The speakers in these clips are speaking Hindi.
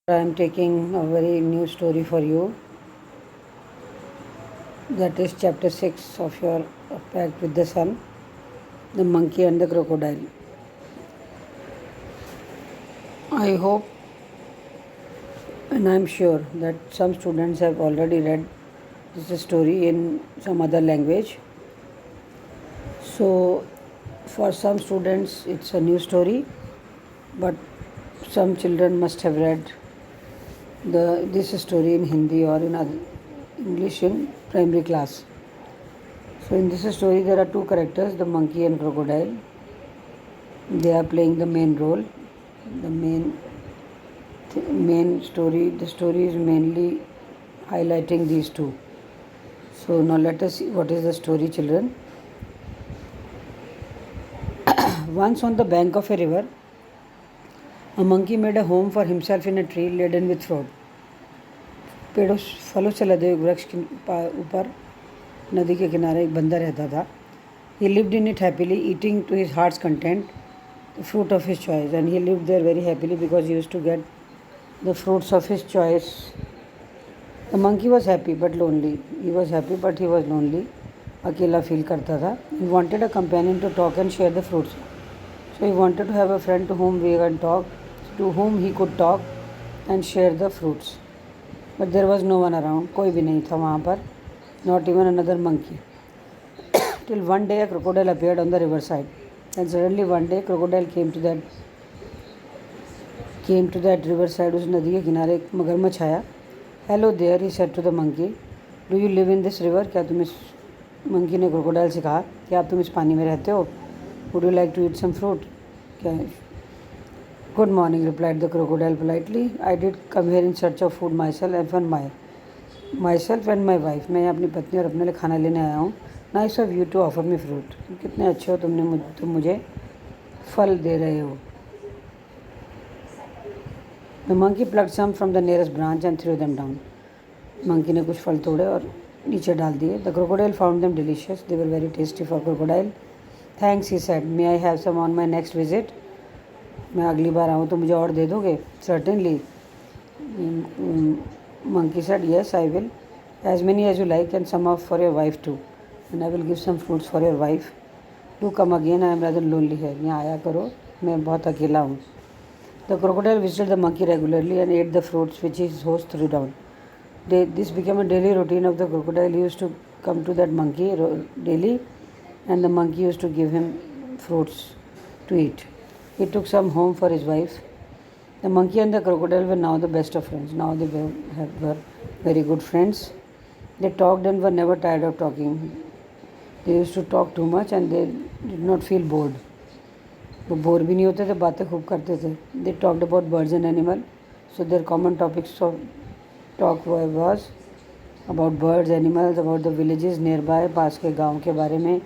I am taking a very new story for you. That is chapter 6 of your Pact with the Sun, The Monkey and the Crocodile. I hope and I am sure that some students have already read this story in some other language. So, for some students, it's a new story, but some children must have read this story in Hindi or in English in primary class. So in this story there are two characters, the monkey and crocodile. They are playing the main role. The main story, the story is mainly highlighting these two. So now let us see what is the story, children. Once on the bank of a river, a monkey made a home for himself in a tree laden with fruit. पेड़ों फलों से लदे हुए वृक्ष के ऊपर नदी के किनारे एक बंदर रहता था. He lived in it happily, eating to his heart's content the fruit of his choice, and he lived there very happily because he used to get the fruits of his choice. The monkey was happy but lonely. He was happy but he was lonely. अकेला फील करता था. He wanted a companion to talk and share the fruits. So he wanted to have a friend to whom he could talk and share the fruits. But there was no one around. कोई भी नहीं था वहाँ पर. Not even another monkey. Till one day a crocodile appeared on the riverside. And suddenly one day crocodile came to that riverside. उस नदी के किनारे एक मगरमच्छ आया. Hello there, he said to the monkey. Do you live in this river? क्या तुम इस मंकी ने क्रोकोडाइल से कहा, क्या तुम इस पानी में रहते हो? Would you like to eat some fruit? क्या? Good morning, replied the crocodile politely. I did come here in search of food myself and my wife. मैं अपनी पत्नी और अपने लिए खाना लेने आया हूँ. Nice of you to offer me fruit. कितने अच्छे हो तुम मुझे फल दे रहे हो. The monkey plucked some from the nearest branch and threw them down. Monkey ने कुछ फल तोड़े और नीचे डाल दिए. The crocodile found them delicious. They were very tasty for crocodile. Thanks, he said. May I have some on my next visit? मैं अगली बार आऊँ तो मुझे और दे दोगे? Certainly. Monkey said, yes, I will. As many as you like and some for your wife too. And I will give some fruits for your wife. Do come again, I am rather lonely here. यहाँ आया करो, मैं बहुत अकेला हूँ. The crocodile visited the monkey regularly and ate the fruits which his host threw down. This became a daily routine of the crocodile. He used to come to that monkey daily, and the monkey used to give him fruits to eat. He took some home for his wife. The monkey and the crocodile were now the best of friends. Now they were very good friends. They talked and were never tired of talking. They used to talk too much and they did not feel bored. वो बोर भी नहीं होते थे, बातें खूब करते थे. They talked about birds and animals. So their common topics of talk was about birds, animals, about the villages nearby, पास के गांव के बारे में,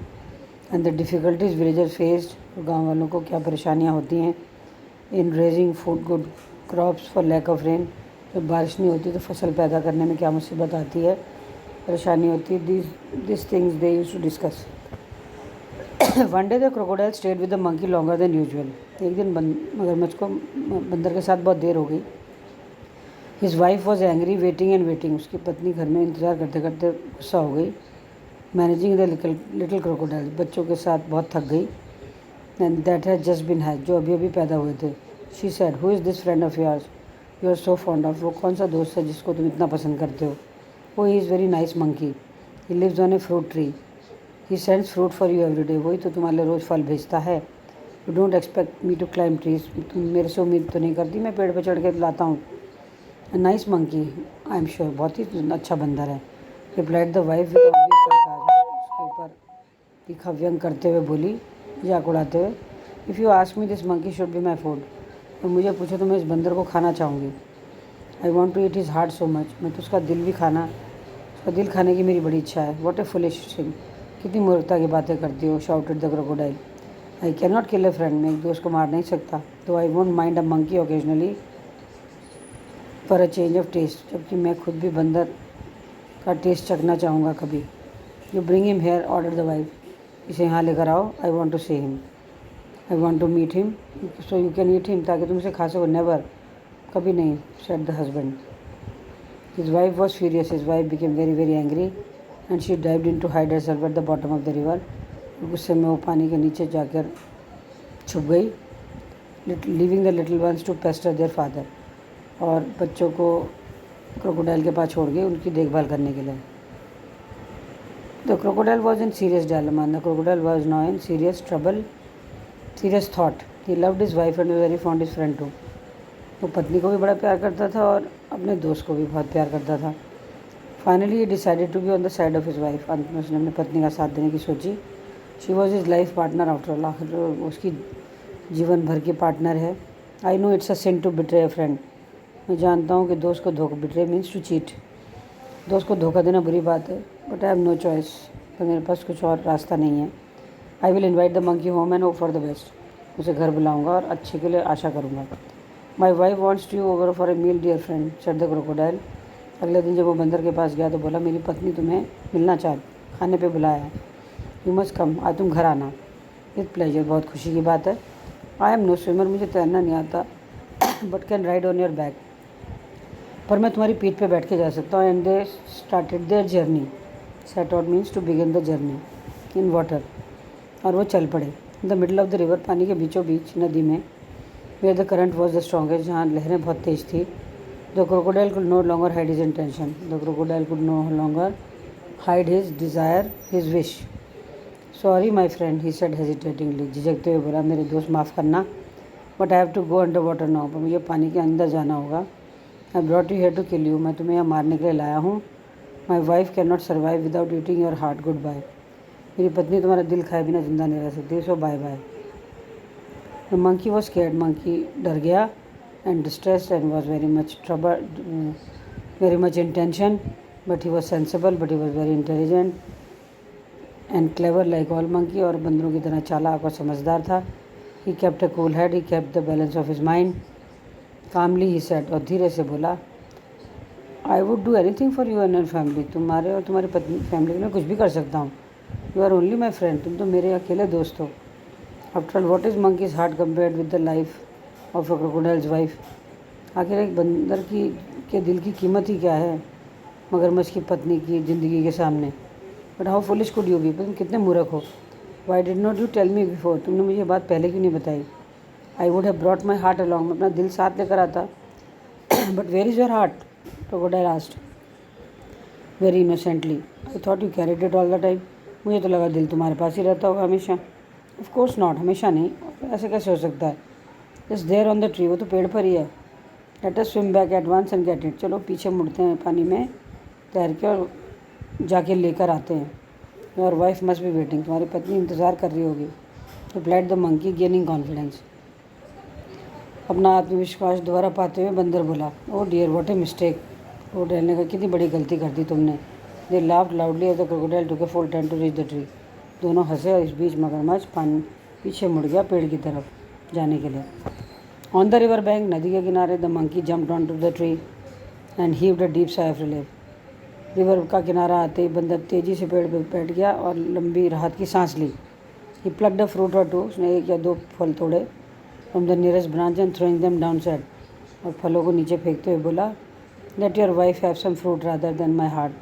and the difficulties villagers faced. गांव वालों को क्या परेशानियां होती हैं in raising food, good crops for lack of rain. जब बारिश नहीं होती तो फसल पैदा करने में क्या मुसीबत आती है, परेशानी होती है. These things they used to discuss. One day the crocodile stayed with the monkey longer than usual. एक दिन मगरमच्छ को बंदर के साथ बहुत देर हो गई. His wife was angry, waiting and waiting. उसकी पत्नी घर में इंतज़ार करते करते गुस्सा हो गई. Managing the little crocodile. बच्चों के साथ बहुत थक गई. And that had just been hatched. जो अभी अभी पैदा हुए थे. She said, who is this friend of yours you are so fond of? वो कौन सा दोस्त है जिसको तुम इतना पसंद करते हो? Oh, he is very nice monkey. He lives on a fruit tree. He sends fruit for you every day. वही तो तुम्हारे लिए रोज़ फल भेजता है. You don't expect me to climb trees. तुम मेरे से उम्मीद तो नहीं करती मैं पेड़ पे चढ़ के लाता हूँ. A nice monkey, I am sure. बहुत ही अच्छा बंदर है. Replied the wife with obvious sarcasm. उसके ऊपर तीखा व्यंग करते हुए बोली, मजाक उड़ाते हुए. If you ask me, this monkey should be my food. तो मुझे पूछो तो मैं इस बंदर को खाना चाहूँगी. I want to eat his heart so much. मैं तो उसका दिल खाने की मेरी बड़ी इच्छा है. What a foolish thing. कितनी मूर्खता की बातें करती हो. Shouted the crocodile. I cannot kill a friend. मैं एक दोस्त को मार नहीं सकता. Though I won't mind a monkey occasionally for a change of taste. जबकि मैं खुद भी बंदर का टेस्ट चखना चाहूँगा कभी. You bring him here, ordered the wife. इसे यहाँ लेकर आओ. I want to see him. I want to meet him so you can eat him. ताकि तुम इसे खा सको. Never. कभी नहीं, said the husband. His wife was furious. His wife became very very angry and she dived in to hide herself at the bottom of the river. गुस्से में वो पानी के नीचे जाकर छुप गई, leaving the little ones to pester their father. और बच्चों को क्रोकोडाइल के पास छोड़ गई उनकी देखभाल करने के लिए. The crocodile was in serious dilemma. The crocodile was now in serious trouble, serious thought. He loved his wife and was very fond of his friend too. वो पत्नी को भी बड़ा प्यार करता था और अपने दोस्त को भी बहुत प्यार करता था. Finally he decided to be on the side of his wife. अंत में उसने अपनी पत्नी का साथ देने की सोची. She was his life partner after all. आखिर उसकी जीवन भर की पार्टनर है. I know it's a sin to betray a friend. मैं जानता हूँ कि दोस्त को धोखा, बिट्रे मीन्स टू चीट. दोस्त को धोखा देना बुरी बात है, but I have no choice. पर मेरे पास कुछ और रास्ता नहीं है. I will invite the monkey home and hope for the best. उसे घर बुलाऊंगा और अच्छे के लिए आशा करूँगा. My wife wants to you over for a meal dear friend, said the crocodile. अगले दिन जब वो बंदर के पास गया तो बोला, मेरी पत्नी तुम्हें मिलना चाह, खाने पे बुलाया है. यू मस्ट कम, आज तुम घर आना. विथ प्लेजर, बहुत खुशी की बात है. आई एम नो स्विमर, मुझे तैरना नहीं आता, but can ride on your back. पर मैं तुम्हारी पीठ पे बैठ के जा सकता हूँ. And they started their journey. Set out means to begin the journey in water. और वो चल पड़े. In the middle of the river, पानी के बीचों बीच नदी में, where the current was the strongest, जहाँ लहरें बहुत तेज थी. The crocodile could no longer hide his intention. The crocodile could no longer hide his desire, his wish. Sorry my friend, he said hesitatingly. झिझकते हुए बोला, मेरे दोस्त माफ़ करना, but I have to go under water now. पर मुझे पानी के अंदर जाना होगा. I brought you here to kill you. मैं तुम्हें यहाँ मारने के लिए लाया हूँ. My wife can not survive without eating your heart. Goodbye. मेरी पत्नी तुम्हारा दिल खाए बिना जिंदा नहीं रह सकती, so bye bye. The monkey was scared. Monkey डर गया and distressed and was very much trouble, very much in tension. But he was sensible, but he was very intelligent and clever like all monkey. और बंदरों की तरह चालाक और समझदार था. He kept a cool head, he kept the balance of his mind. Calmly he said, और धीरे से बोला, I would do anything for you and your family. तुम्हारे और तुम्हारी पत्नी फैमिली के लिए कुछ भी कर सकता हूँ. You are only my friend. तुम तो मेरे अकेले दोस्त हो. After all what is monkey's heart compared with the life of a crocodile's wife. आखिर एक बंदर की के दिल की कीमत ही क्या है मगरमच्छ की पत्नी की ज़िंदगी के सामने. But how foolish could you be. तुम कितने मूर्ख हो. Why did not you tell me before. तुमने मुझे बात पहले क्यों नहीं बताई. I would have brought my heart along. मैं अपना दिल साथ लेकर आता. But where is your heart, crocodile asked very innocently. I thought you carried it all the time. मुझे तो लगा दिल तुम्हारे पास ही रहता होगा हमेशा. ऑफ कोर्स नॉट, हमेशा नहीं. ऐसे कैसे हो सकता है. Just there on the tree, वो तो पेड़ पर ही है. Let us swim back at once and get it. चलो पीछे मुड़ते हैं पानी में तैर के और जाके लेकर आते हैं. Your wife must be waiting. तुम्हारी पत्नी इंतज़ार कर रही होगी. Replied the monkey gaining confidence. अपना आत्मविश्वास दोबारा पाते हुए बंदर बोला, oh dear what a mistake. Crocodile ने कहा, कितनी बड़ी गलती कर दी तुमने. They laughed loudly as the crocodile took a full turn to reach the tree. दोनों हंसे और इस बीच मगरमच्छ पानी पीछे मुड़ गया पेड़ की तरफ जाने के लिए. ऑन द रिवर बैंक, नदी के किनारे, the monkey jumped on to the tree and heaved a deep sigh of relief. River का किनारा आते ही बंदर तेज़ी से पेड़ पर बैठ गया और लंबी राहत की सांस ली. He plucked a fruit or two. उसने एक या दो फल तोड़े from the nearest branch and throwing them down side. और फलों को नीचे फेंकते हुए बोला, let your wife have some fruit rather than my heart.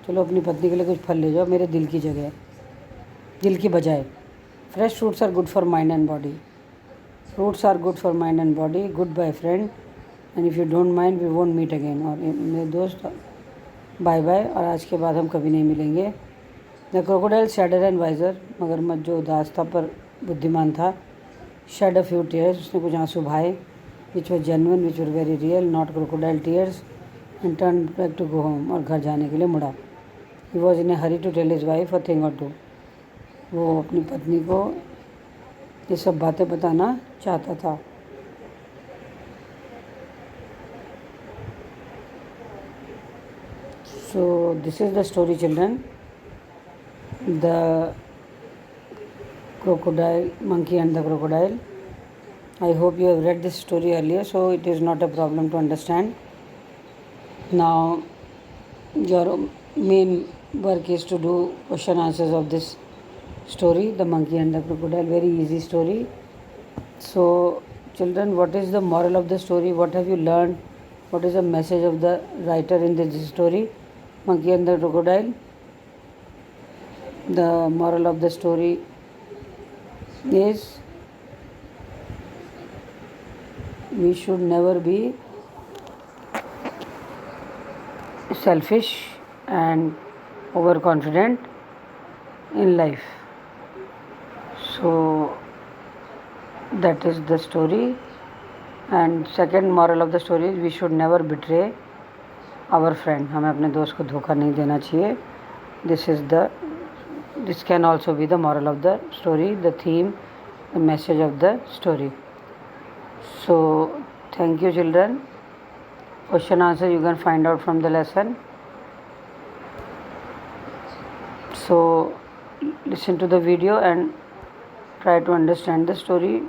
चलो अपनी पत्नी के लिए कुछ फल ले जाओ मेरे दिल की जगह, दिल की बजाय. Fresh fruits are good for mind and body. Fruits are good for mind and body. Goodbye friend, and if you don't mind we won't meet again. और मेरे दोस्त बाय बाय, और आज के बाद हम कभी नहीं मिलेंगे. The crocodile sadder and wiser. मगरमच्छ जो उदास था पर बुद्धिमान था. Shed a few tears. उसने कुछ आंसू बहाए. Which were genuine, which were very real, not crocodile tears. And turn back to go home. और घर जाने के लिए मुड़ा. He was in a hurry to tell his wife a thing or two. वो अपनी पत्नी को ये सब बातें बताना चाहता था. So this is the story, children. The crocodile, monkey and the crocodile. I hope you have read this story earlier, so it is not a problem to understand. Now your main work is to do question answers of this story, The Monkey and the Crocodile. Very easy story. So children, what is the moral of the story? What have you learned? What is the message of the writer in this story? Monkey and the Crocodile. The moral of the story is we should never be selfish and overconfident in life. So that is the story. And second moral of the story is we should never betray our friend. हमें अपने दोस्त को धोखा नहीं देना चाहिए. This can also be the moral of the story, the theme, the message of the story. So thank you, children. Question answer you can find out from the lesson. So listen to the video and try to understand the story